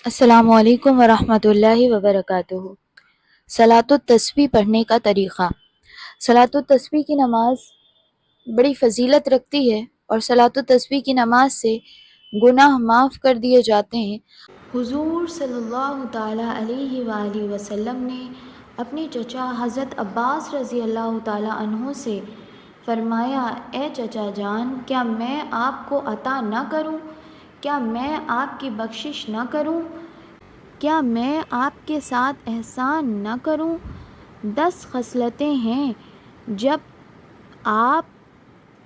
السلام علیکم ورحمۃ اللہ وبرکاتہ۔ صلاۃ التسبیح پڑھنے کا طریقہ۔ صلاۃ التسبیح کی نماز بڑی فضیلت رکھتی ہے اور صلاۃ التسبیح کی نماز سے گناہ معاف کر دیے جاتے ہیں۔ حضور صلی اللہ تعالیٰ علیہ وآلہ وسلم نے اپنے چچا حضرت عباس رضی اللہ تعالیٰ عنہ سے فرمایا، اے چچا جان، کیا میں آپ کو عطا نہ کروں؟ کیا میں آپ کی بخشش نہ کروں؟ کیا میں آپ کے ساتھ احسان نہ کروں؟ 10 خصلتیں ہیں، جب آپ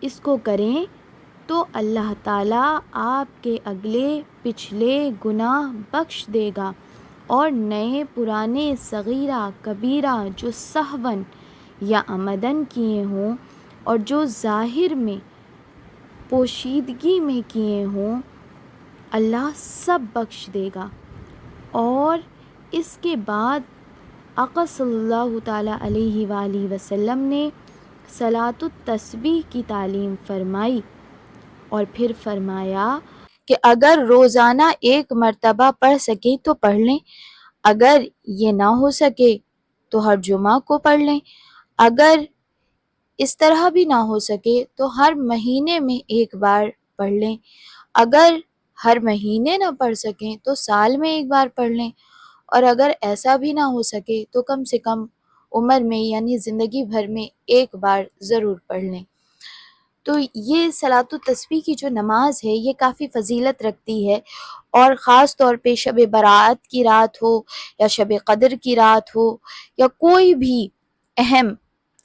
اس کو کریں تو اللہ تعالیٰ آپ کے اگلے پچھلے گناہ بخش دے گا، اور نئے پرانے صغیرہ کبیرہ جو سہواً یا عمدن کیے ہوں اور جو ظاہر میں پوشیدگی میں کیے ہوں، اللہ سب بخش دے گا۔ اور اس کے بعد آقا صلی اللہ تعالیٰ علیہ وآلہ وسلم نے صلاۃ التسبیح کی تعلیم فرمائی، اور پھر فرمایا کہ اگر روزانہ 1 مرتبہ پڑھ سکیں تو پڑھ لیں، اگر یہ نہ ہو سکے تو ہر جمعہ کو پڑھ لیں، اگر اس طرح بھی نہ ہو سکے تو ہر مہینے میں 1 بار پڑھ لیں، اگر ہر مہینے نہ پڑھ سکیں تو سال میں 1 بار پڑھ لیں، اور اگر ایسا بھی نہ ہو سکے تو کم سے کم عمر میں یعنی زندگی بھر میں 1 بار ضرور پڑھ لیں۔ تو یہ صلاۃ التسبیح کی جو نماز ہے یہ کافی فضیلت رکھتی ہے، اور خاص طور پہ شب برات کی رات ہو یا شب قدر کی رات ہو یا کوئی بھی اہم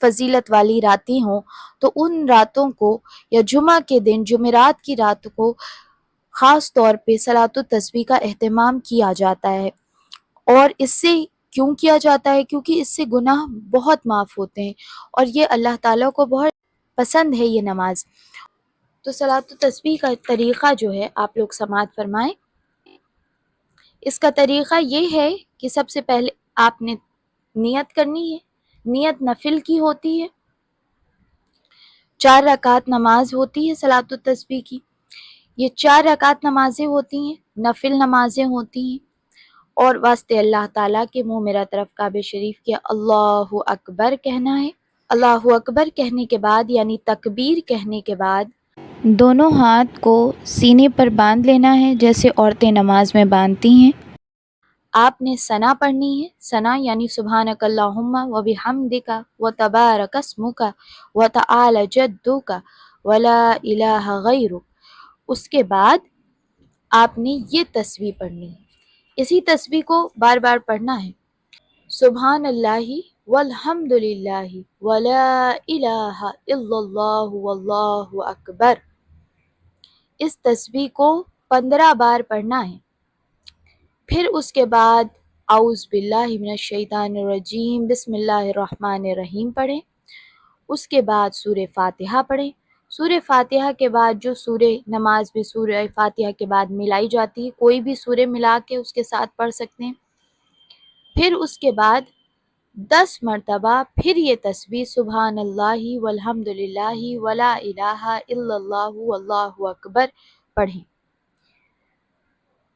فضیلت والی راتیں ہوں، تو ان راتوں کو یا جمعہ کے دن جمعرات کی رات کو خاص طور پہ صلاۃ التسبیح کا اہتمام کیا جاتا ہے۔ اور اس سے کیوں کیا جاتا ہے؟ کیونکہ اس سے گناہ بہت معاف ہوتے ہیں، اور یہ اللہ تعالیٰ کو بہت پسند ہے یہ نماز۔ تو صلاۃ التسبیح کا طریقہ جو ہے آپ لوگ سماعت فرمائیں۔ اس کا طریقہ یہ ہے کہ سب سے پہلے آپ نے نیت کرنی ہے۔ نیت نفل کی ہوتی ہے، 4 رکعت نماز ہوتی ہے صلاۃ التسبیح کی۔ یہ 4 رکعت نمازیں ہوتی ہیں، نفل نمازیں ہوتی ہیں، اور واسطے اللہ تعالیٰ کے منہ میرا طرف کعبہ شریف کے اللہ اکبر کہنا ہے۔ اللہ اکبر کہنے کے بعد یعنی تکبیر کہنے کے بعد دونوں ہاتھ کو سینے پر باندھ لینا ہے، جیسے عورتیں نماز میں باندھتی ہیں۔ آپ نے ثنا پڑھنی ہے۔ ثنا یعنی سبحانک اللہم و بحمدک و تبارک اسمک و تعالی جدک ولا الہ غیرک۔ اس کے بعد آپ نے یہ تسبیح پڑھنی ہے۔ اسی تسبیح کو بار بار پڑھنا ہے، سبحان اللہ والحمد للہ ولا الہ الا اللہ واللہ اکبر۔ اس تسبیح کو 15 بار پڑھنا ہے۔ پھر اس کے بعد اعوذ باللہ من الشیطان الرجیم بسم اللہ الرحمن الرحیم پڑھیں۔ اس کے بعد سورہ فاتحہ پڑھیں۔ سورہ فاتحہ کے بعد جو سورہ نماز میں سورہ فاتحہ کے بعد ملائی جاتی ہے، کوئی بھی سورہ ملا کے اس کے ساتھ پڑھ سکتے ہیں۔ پھر اس کے بعد 10 مرتبہ پھر یہ تسبیح سبحان اللہ والحمد للہ ولا الہ الا اللہ واللہ اکبر پڑھیں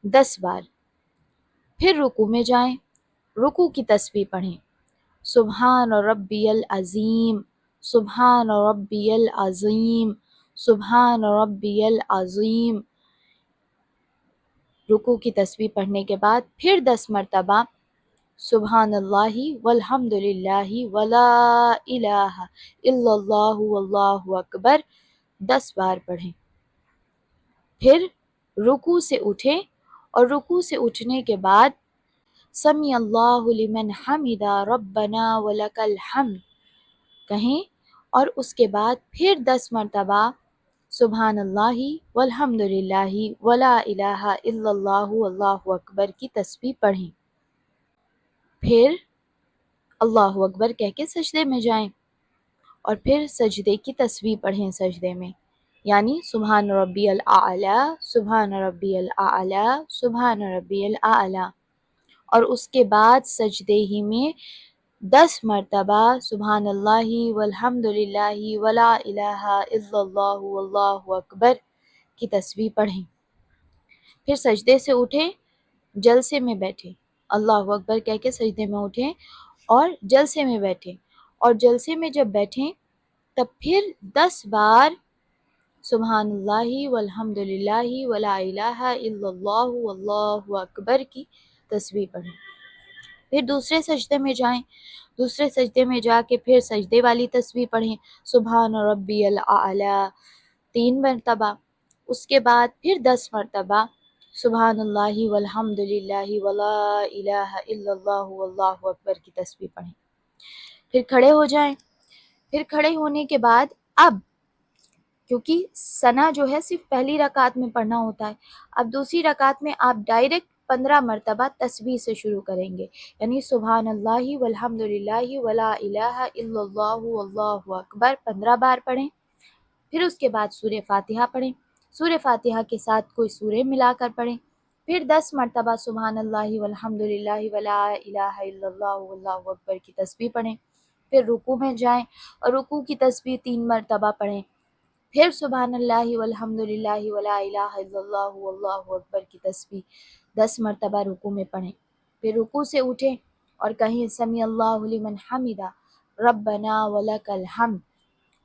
10 بار۔ پھر رکوع میں جائیں، رکوع کی تسبیح پڑھیں، سبحان ربی العظیم، سبحان ربی العظیم، سبحان ربی العظیم۔ رکوع کی تسبیح پڑھنے کے بعد پھر 10 مرتبہ سبحان اللہ والحمد للہ ولا الہ الا اللہ واللہ اکبر 10 بار پڑھیں۔ پھر رکوع سے اٹھیں، اور رکوع سے اٹھنے کے بعد سمیع اللہ لمن حمدہ ربنا ولک الحمد کہیں، اور اس کے بعد پھر 10 مرتبہ سبحان اللہ والحمد للہ ولا الہ الا اللہ واللہ اکبر کی تسبیح پڑھیں۔ پھر اللہ اکبر کہہ کے سجدے میں جائیں، اور پھر سجدے کی تسبیح پڑھیں سجدے میں، یعنی سبحان ربی الاعلی، سبحان ربی الاعلی، سبحان ربی الاعلی، اور اس کے بعد سجدے ہی میں 10 مرتبہ سبحان اللہ والحمد للہ ولا الہ الا اللہ واللہ اکبر کی تسبیح پڑھیں۔ پھر سجدے سے اٹھیں، جلسے میں بیٹھے، اللہ اکبر کہہ کے سجدے میں اٹھیں اور جلسے میں بیٹھے، اور جلسے میں جب بیٹھیں تب پھر 10 بار سبحان اللہ والحمد للہ ولا الہ الا اللہ واللہ اکبر کی تسبیح پڑھیں۔ پھر دوسرے سجدے میں جائیں، دوسرے سجدے میں جا کے پھر سجدے والی تسبیح پڑھیں، سبحان ربی الاعلی 3 مرتبہ، اس کے بعد پھر 10 مرتبہ سبحان اللہ والحمد للہ ولا الہ الا اللہ واللہ اکبر کی تسبیح پڑھیں۔ پھر کھڑے ہو جائیں، پھر کھڑے ہونے کے بعد اب کیونکہ ثنا جو ہے صرف پہلی رکعت میں پڑھنا ہوتا ہے، اب دوسری رکعت میں آپ ڈائریکٹ 15 مرتبہ تسبیح سے شروع کریں گے، یعنی سبحان اللہ والحمد للہ ولا الہ الا اللہ واللہ اکبر 15 بار پڑھیں۔ پھر اس کے بعد سورہ فاتحہ پڑھیں، سورہ فاتحہ کے ساتھ کوئی سورہ ملا کر پڑھیں، پھر 10 مرتبہ سبحان اللہ والحمد للہ ولا الہ الا اللہ واللہ اکبر کی تسبیح پڑھیں، پھر رکوع میں جائیں اور رکوع کی تسبیح 3 مرتبہ پڑھیں، پھر سبحان اللہ والحمد للہ ولا الہ الا اللہ واللہ اکبر کی تسبیح 10 مرتبہ رکوع میں پڑھیں، پھر رکوع سے اٹھیں اور کہیں سمیع اللہ لمن حمدہ ربنا ولک الحمد،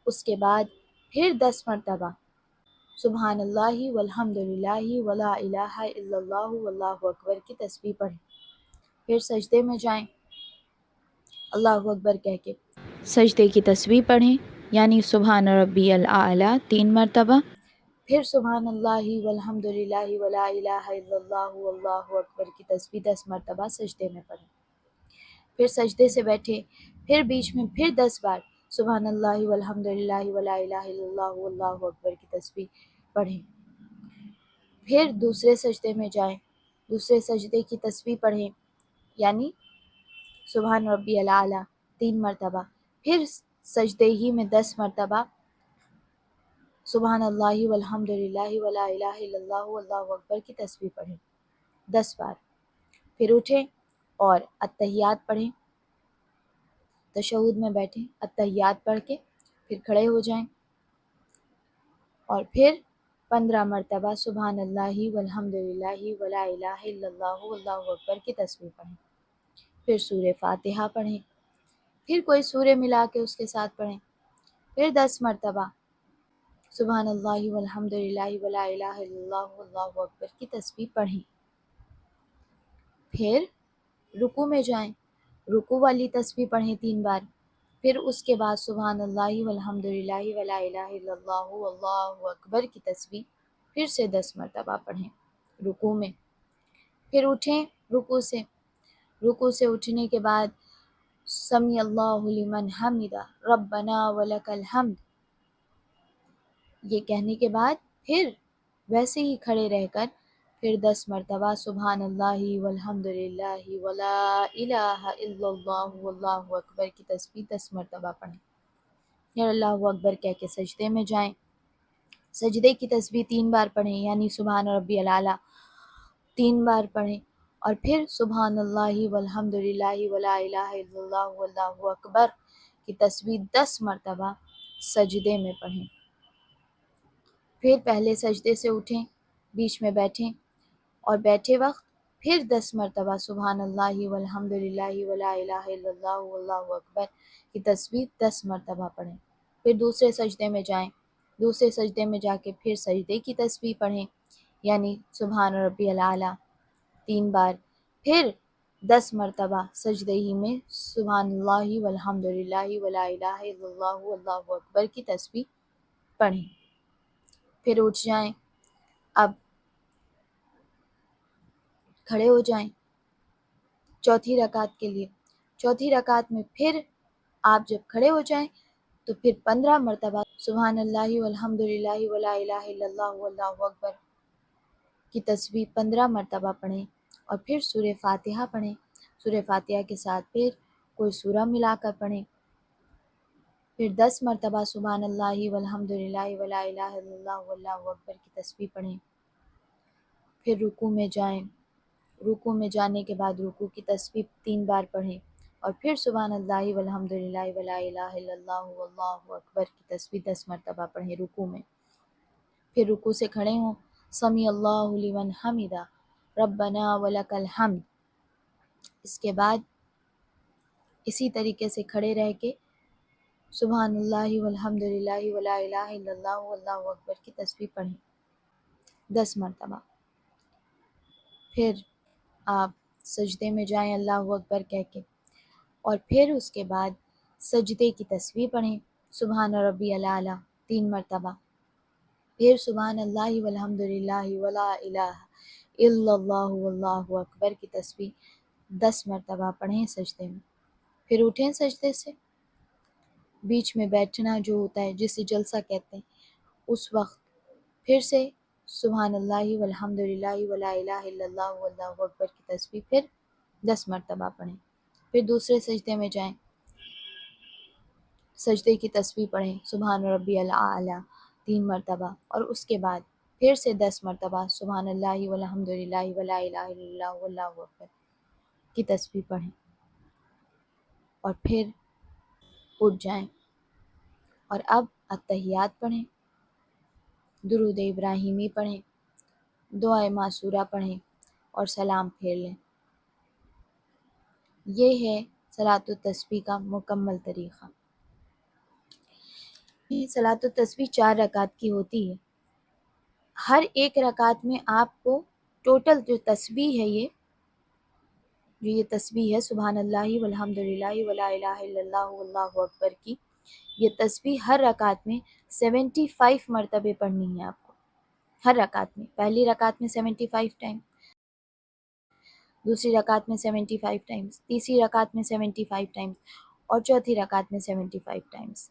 اس کے بعد پھر 10 مرتبہ سبحان اللہ والحمد للہ ولا الہ الا اللہ واللہ اکبر کی تسبیح پڑھیں، پھر سجدے میں جائیں، اللہ اکبر کہہ کے سجدے کی تسبیح پڑھیں، یعنی سبحان ربی الاعلی 3 مرتبہ، پھر سبحان اللہ والحمد للہ ولا الہ الا اللہ واللہ اکبر کی تسبیح 10 مرتبہ سجدے میں پڑھیں، پھر سجدے سے بیٹھے، پھر بیچ میں پھر 10 بار سبحان اللہ والحمد للہ ولا الہ الا اللہ واللہ اکبر کی تسبیح پڑھیں، پھر دوسرے سجدے میں جائیں، دوسرے سجدے کی تسبیح پڑھیں، یعنی سبحان ربی الاعلی 3 مرتبہ، پھر سجدے ہی میں 10 مرتبہ سبحان اللہ والحمد للہ ولا الہ الا اللہ واللہ اکبر کی تسبیح پڑھیں 10 بار، پھر اٹھیں اور التحیات پڑھیں، تشہد میں بیٹھیں، التحیات پڑھ کے پھر کھڑے ہو جائیں اور پھر 15 مرتبہ سبحان اللہ والحمد للہ ولا الہ الا اللہ واللہ اکبر کی تسبیح پڑھیں، پھر سورہ فاتحہ پڑھیں، پھر کوئی سورہ ملا کے اس کے ساتھ پڑھیں، پھر 10 مرتبہ سبحان اللہ والحمد للہ ولا الہ الا اللہ واللہ اکبر کی تسبیح پڑھیں، پھر رکوع میں جائیں، رکوع والی تسبیح پڑھیں 3 بار، پھر اس کے بعد سبحان اللہ والحمد للہ ولا الہ الا اللہ واللہ اکبر کی تسبیح پھر سے 10 مرتبہ پڑھیں رکوع میں، پھر اٹھیں رکوع سے اٹھنے کے بعد سمیع اللہ لمن حمدہ ربنا ولک الحمد، یہ کہنے کے بعد پھر ویسے ہی کھڑے رہ کر پھر 10 مرتبہ سبحان اللہ والحمد للہ ولا الہ الا اللہ واللہ اکبر کی تسبیح 10 مرتبہ پڑھیں، پھر اللہ اکبر کہہ کے سجدے میں جائیں، سجدے کی تسبیح 3 بار پڑھیں، یعنی سبحان ربی الاعلی 3 بار پڑھیں، اور پھر سبحان اللہ والحمد للہ ولا الہ الا اللہ واللہ اکبر کی تسبیح 10 مرتبہ سجدے میں پڑھیں، پھر پہلے سجدے سے اٹھیں، بیچ میں بیٹھیں اور بیٹھے وقت پھر 10 مرتبہ سبحان اللہ والحمد للہ ولا الہ الا اللہ واللہ اکبر کی تسبیح 10 مرتبہ پڑھیں، پھر دوسرے سجدے میں جائیں، دوسرے سجدے میں جا کے پھر سجدے کی تسبیح پڑھیں، یعنی سبحان ربی الاعلی 3 بار، پھر 10 مرتبہ سجدے ہی میں سبحان اللہ والحمد للہ ولا الہ الا اللہ واللہ اکبر کی تسبیح پڑھیں، پھر اٹھ جائیں، اب کھڑے ہو جائیں چوتھی رکعت کے لیے، چوتھی رکعت میں پھر آپ جب کھڑے ہو جائیں تو پھر 15 مرتبہ سبحان اللہ والحمد للہ ولا الہ الا اللہ واللہ اکبر کی تسبیح 15 مرتبہ پڑھیں، اور پھر سورہ فاتحہ پڑھیں، سورہ فاتحہ کے ساتھ پھر کوئی سورہ ملا کر پڑھیں، پھر 10 مرتبہ سبحان اللہ والحمد للہ ولا الہ الا اللہ واللہ اکبر کی تسبیح پڑھیں، پھر رکوع میں جائیں، رکوع میں جانے کے بعد رکوع کی تسبیح 3 بار پڑھیں، اور پھر سبحان اللہ والحمد للہ ولا الہ الا اللہ واللہ اکبر کی تسبیح 10 مرتبہ پڑھیں رکوع میں، پھر رکوع سے کھڑے ہوں، سمیع اللہ لمن حمدہ ربنا ولک الحمد۔ اس کے بعد اسی طریقے سے کھڑے رہ کے سبحان اللہ والحمد للہ ولا الہ الا اللہ واللہ اکبر کی تسبیح پڑھیں 10 مرتبہ۔ پھر آپ سجدے میں جائیں اللہ اکبر کہہ کے، اور پھر اس کے بعد سجدے کی تسبیح پڑھیں سبحان ربی الاعلیٰ 3 مرتبہ۔ پھر سبحان اللہ والحمد للہ ولا الہ الا اللہ واللہ اکبر کی تسبیح 10 مرتبہ پڑھیں سجدے میں۔ پھر اٹھیں سجدے سے، بیچ میں بیٹھنا جو ہوتا ہے جسے جلسہ کہتے ہیں، اس وقت پھر سے سبحان اللہ والحمد للہ ولا الہ الا اللہ واللہ اکبر کی تسبیح پھر 10 مرتبہ پڑھیں۔ پھر دوسرے سجدے میں جائیں، سجدے کی تسبیح پڑھیں سبحان ربی الاعلیٰ 3 مرتبہ، اور اس کے بعد پھر سے 10 مرتبہ سبحان اللہ والحمد للہ ولا الہ الا اللہ واللہ اکبر کی تسبیح پڑھیں، اور پھر اٹھ جائیں اور اب اتحیات پڑھیں، درود ابراہیمی پڑھیں، دعائے معصورہ پڑھیں اور سلام پھیر لیں۔ یہ ہے صلاۃ التسبیح کا مکمل طریقہ۔ صلاۃ التسبیح 4 رکعت کی ہوتی ہے۔ ہر ایک رکعت میں آپ کو ٹوٹل جو تسبیح ہے یہ تسبیح ہے سبحان اللہ والحمد للہ ولا الہ الا اللہ واللہ اکبر کی، یہ تسبیح ہر رکعت میں 75 مرتبے پڑھنی ہے آپ کو۔ ہر رکعت میں، پہلی رکعت میں 75 ٹائم، دوسری رکعت میں 75 ٹائمز، تیسری رکعت میں 75 ٹائمز اور چوتھی رکعت میں 75 ٹائمز،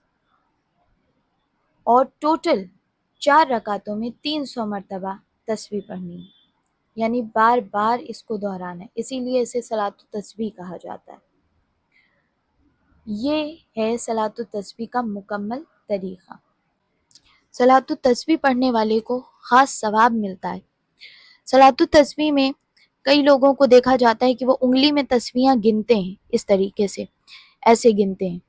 اور ٹوٹل 4 رکعتوں میں 300 مرتبہ تسبیح پڑھنی ہے، یعنی بار بار اس کو دہرانا ہے، اسی لیے اسے صلاۃ التسبیح کہا جاتا ہے۔ یہ ہے صلاۃ التسبیح کا مکمل طریقہ۔ صلاۃ التسبیح پڑھنے والے کو خاص ثواب ملتا ہے۔ صلاۃ التسبیح میں کئی لوگوں کو دیکھا جاتا ہے کہ وہ انگلی میں تسبیحاں گنتے ہیں، اس طریقے سے ایسے گنتے ہیں،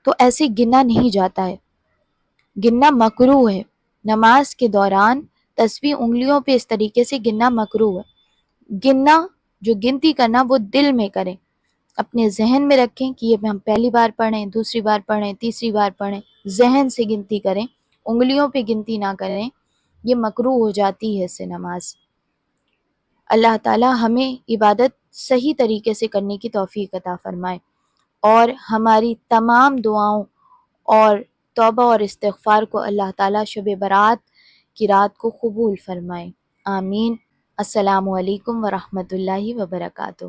تو ایسے گنا نہیں جاتا ہے، گننا مکروہ ہے۔ نماز کے دوران تسبیح انگلیوں پہ اس طریقے سے گننا مکروہ ہے۔ گننا جو گنتی کرنا وہ دل میں کریں، اپنے ذہن میں رکھیں کہ یہ ہم پہلی بار پڑھیں، دوسری بار پڑھیں، تیسری بار پڑھیں، ذہن سے گنتی کریں، انگلیوں پہ گنتی نہ کریں، یہ مکروہ ہو جاتی ہے اس سے نماز۔ اللہ تعالی ہمیں عبادت صحیح طریقے سے کرنے کی توفیق عطا فرمائے، اور ہماری تمام دعاؤں اور توبہ اور استغفار کو اللہ تعالی شب برات کی رات کو قبول فرمائے، آمین۔ السلام علیکم ورحمۃ اللہ وبرکاتہ۔